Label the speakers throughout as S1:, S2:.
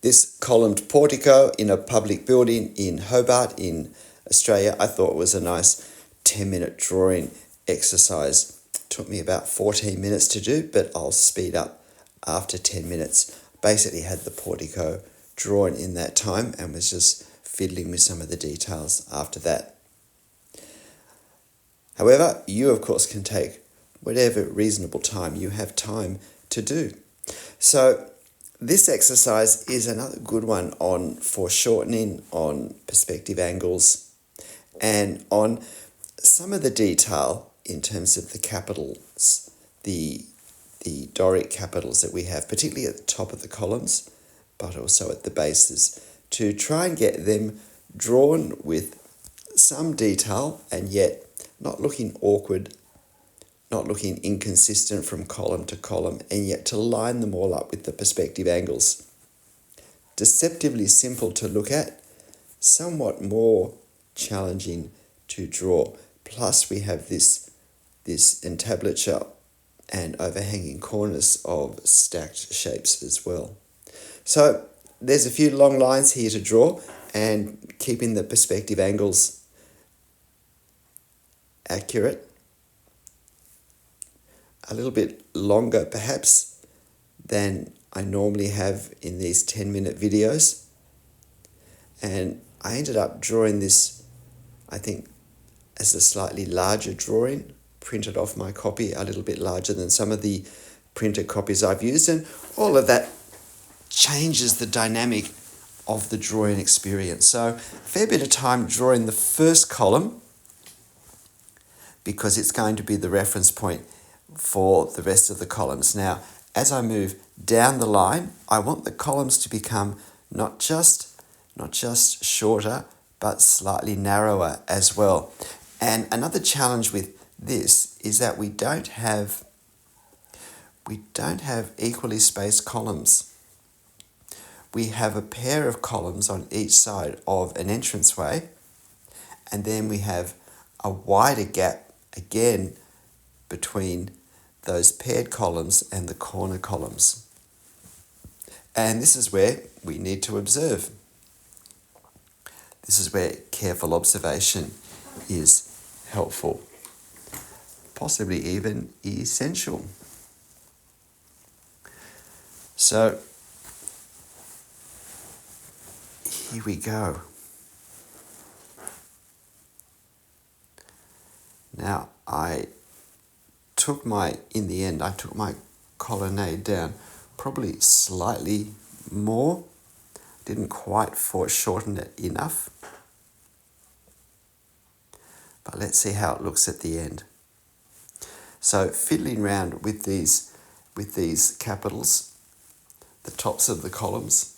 S1: this columned portico in a public building in Hobart in Australia. I thought it was a nice 10-minute drawing exercise. It took me about 14 minutes to do, but I'll speed up after 10 minutes. Basically had the portico drawn in that time and was just fiddling with some of the details after that. However, you of course can take whatever reasonable time you have time to do. So this exercise is another good one on foreshortening, on perspective angles, and on some of the detail in terms of the capitals, the Doric capitals that we have, particularly at the top of the columns, but also at the bases, to try and get them drawn with some detail and yet not looking awkward, not looking inconsistent from column to column, and yet to line them all up with the perspective angles. Deceptively simple to look at, somewhat more challenging to draw. Plus we have this entablature and overhanging corners of stacked shapes as well. So there's a few long lines here to draw, and keeping the perspective angles accurate. A little bit longer perhaps than I normally have in these 10-minute videos. And I ended up drawing this, I think, as a slightly larger drawing, printed off my copy a little bit larger than some of the printed copies I've used, and all of that changes the dynamic of the drawing experience. So a fair bit of time drawing the first column because it's going to be the reference point for the rest of the columns. Now, as I move down the line, I want the columns to become not just shorter, but slightly narrower as well. And another challenge with this is that we don't have equally spaced columns. We have a pair of columns on each side of an entranceway, and then we have a wider gap again between those paired columns and the corner columns. And this is where we need to observe. This is where careful observation is helpful, possibly even essential. So here we go. Now I took my colonnade down probably slightly more. Didn't quite foreshorten it enough. But let's see how it looks at the end. So fiddling around with these capitals, the tops of the columns,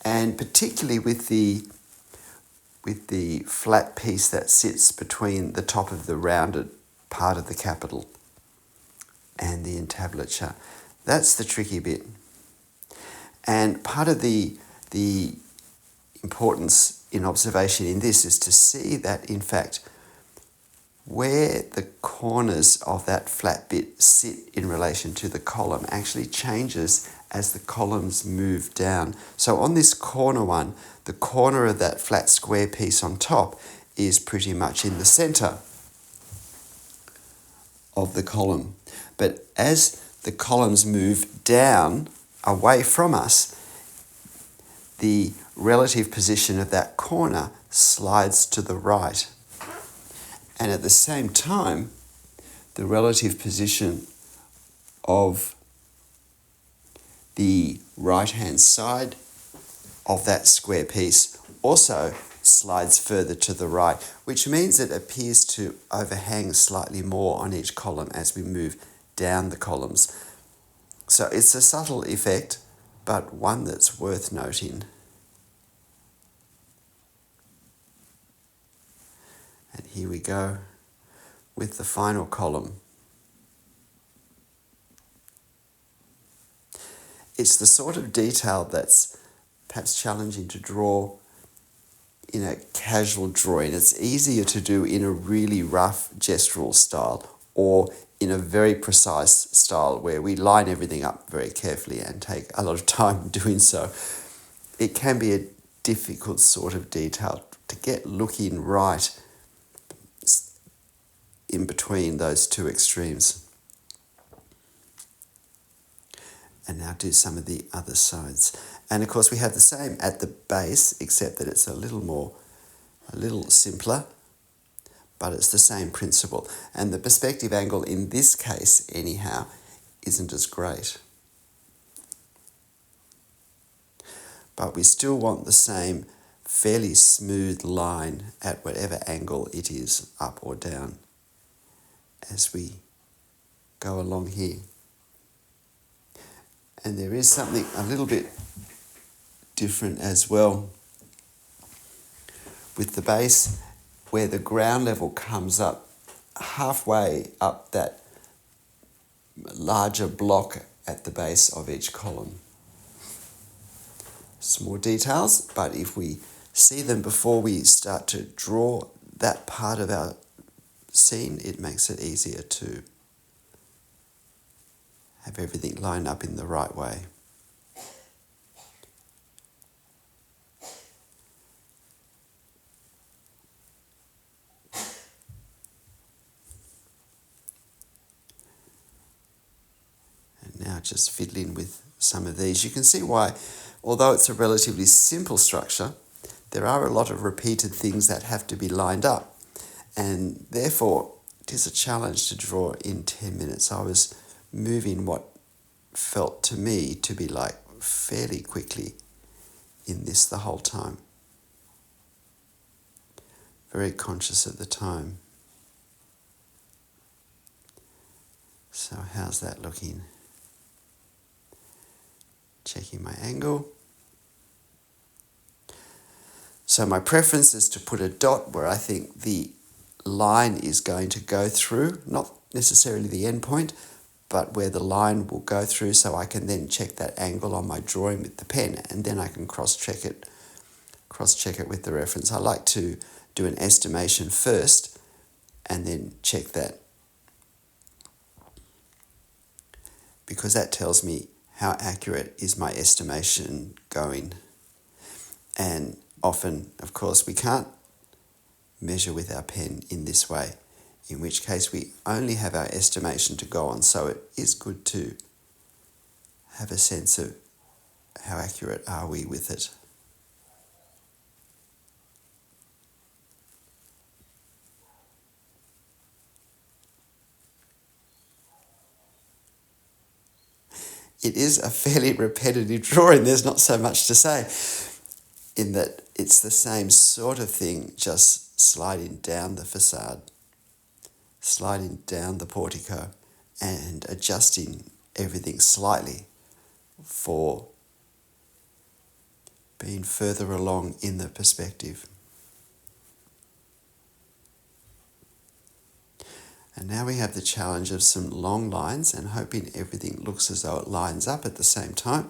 S1: and particularly with the flat piece that sits between the top of the rounded part of the capital and the entablature. That's the tricky bit. And part of the importance in observation in this is to see that, in fact, where the corners of that flat bit sit in relation to the column actually changes as the columns move down. So on this corner one, the corner of that flat square piece on top is pretty much in the center of the column. But as the columns move down away from us, the relative position of that corner slides to the right. And at the same time, the relative position of the right-hand side of that square piece also slides further to the right, which means it appears to overhang slightly more on each column as we move down the columns. So it's a subtle effect, but one that's worth noting. And here we go with the final column. It's the sort of detail that's perhaps challenging to draw in a casual drawing. It's easier to do in a really rough gestural style or in a very precise style where we line everything up very carefully and take a lot of time doing so. It can be a difficult sort of detail to get looking right in between those two extremes. And now do some of the other sides. And of course we have the same at the base, except that it's a little simpler, but it's the same principle. And the perspective angle in this case, anyhow, isn't as great. But we still want the same fairly smooth line at whatever angle it is, up or down, as we go along here. And there is something a little bit different as well with the base, where the ground level comes up halfway up that larger block at the base of each column. Small details, but if we see them before we start to draw that part of our scene, it makes it easier to have everything lined up in the right way. And now just fiddling with some of these. You can see why, although it's a relatively simple structure, there are a lot of repeated things that have to be lined up. And therefore, it is a challenge to draw in 10 minutes. I was moving what felt to me to be like fairly quickly in this the whole time. Very conscious of the time. So how's that looking? Checking my angle. So my preference is to put a dot where I think the line is going to go through, not necessarily the end point, but where the line will go through, so I can then check that angle on my drawing with the pen, and then I can cross-check it with the reference. I like to do an estimation first and then check that, because that tells me how accurate is my estimation going. And often, of course, we can't measure with our pen in this way, in which case we only have our estimation to go on. So it is good to have a sense of how accurate are we with it. It is a fairly repetitive drawing. There's not so much to say, in that it's the same sort of thing, just sliding down the facade, sliding down the portico, and adjusting everything slightly for being further along in the perspective. And now we have the challenge of some long lines, and hoping everything looks as though it lines up at the same time,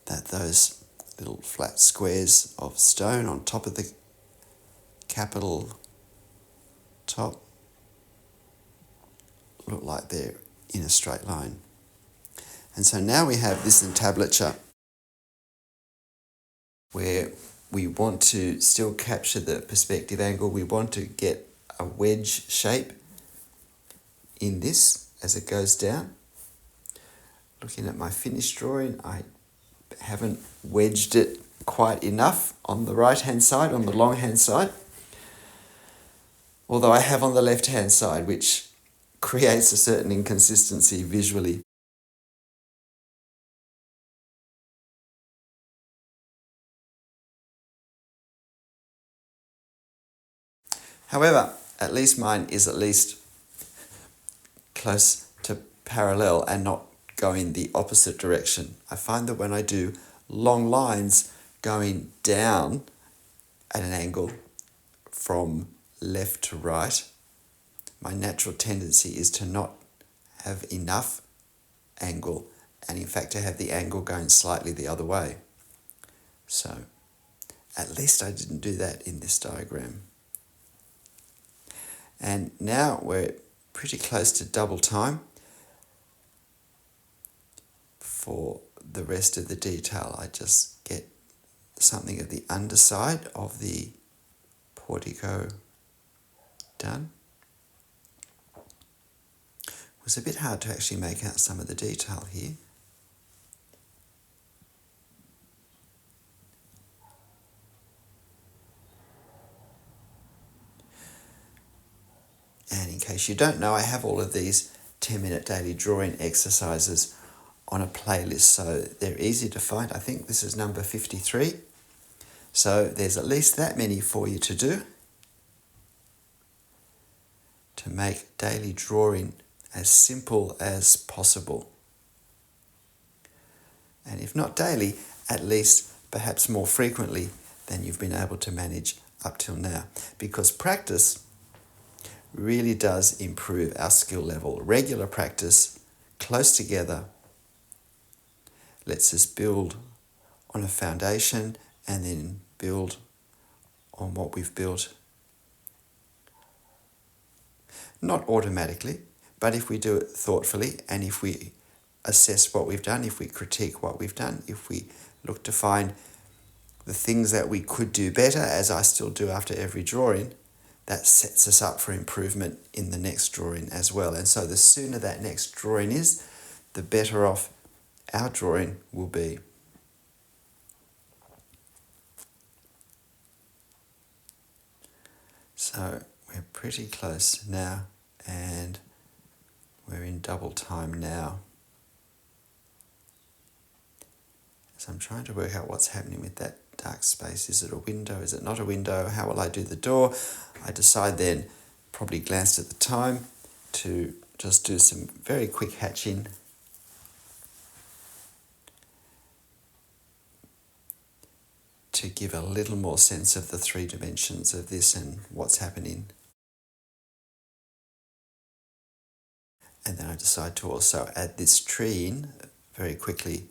S1: that those little flat squares of stone on top of the capital top look like they're in a straight line. And so now we have this entablature where we want to still capture the perspective angle. We want to get a wedge shape in this as it goes down. Looking at my finished drawing, I haven't wedged it quite enough on the right hand side, on the long hand side, although I have on the left hand side, which creates a certain inconsistency visually. However, at least mine is at least close to parallel and not going the opposite direction. I find that when I do long lines going down at an angle from left to right, my natural tendency is to not have enough angle, and in fact to have the angle going slightly the other way. So at least I didn't do that in this diagram. And now we're pretty close to double time for the rest of the detail. I just get something of the underside of the portico done. It was a bit hard to actually make out some of the detail here. And in case you don't know, I have all of these 10-minute daily drawing exercises on a playlist, so they're easy to find. I think this is number 53. So there's at least that many for you to do to make daily drawing as simple as possible. And if not daily, at least perhaps more frequently than you've been able to manage up till now. Because practice really does improve our skill level. Regular practice, close together, lets us build on a foundation and then build on what we've built. Not automatically, but if we do it thoughtfully and if we assess what we've done, if we critique what we've done, if we look to find the things that we could do better, as I still do after every drawing, that sets us up for improvement in the next drawing as well. And so the sooner that next drawing is, the better off our drawing will be. So we're pretty close now, and we're in double time now. So I'm trying to work out what's happening with that dark space. Is it a window? Is it not a window? How will I do the door? I decide then, probably glanced at the time, to just do some very quick hatching. To give a little more sense of the 3 dimensions of this and what's happening. And then I decide to also add this tree in very quickly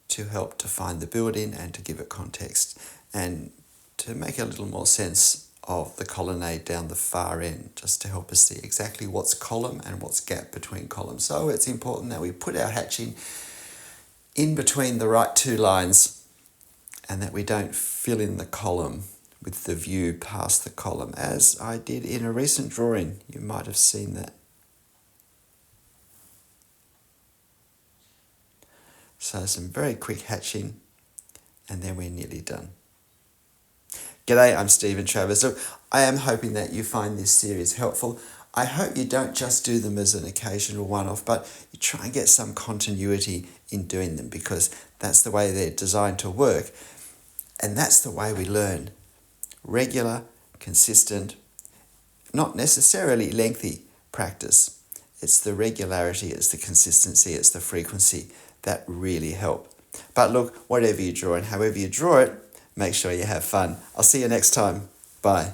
S1: to help define the building and to give it context and to make a little more sense of the colonnade down the far end, just to help us see exactly what's column and what's gap between columns. So it's important that we put our hatching in between the right 2 lines and that we don't fill in the column with the view past the column, as I did in a recent drawing. You might have seen that. So some very quick hatching, and then we're nearly done. G'day, I'm Stephen Travers. Look, I am hoping that you find this series helpful. I hope you don't just do them as an occasional one-off, but you try and get some continuity in doing them, because that's the way they're designed to work. And that's the way we learn. Regular, consistent, not necessarily lengthy practice. It's the regularity, it's the consistency, it's the frequency that really help. But look, whatever you draw and however you draw it, make sure you have fun. I'll see you next time. Bye.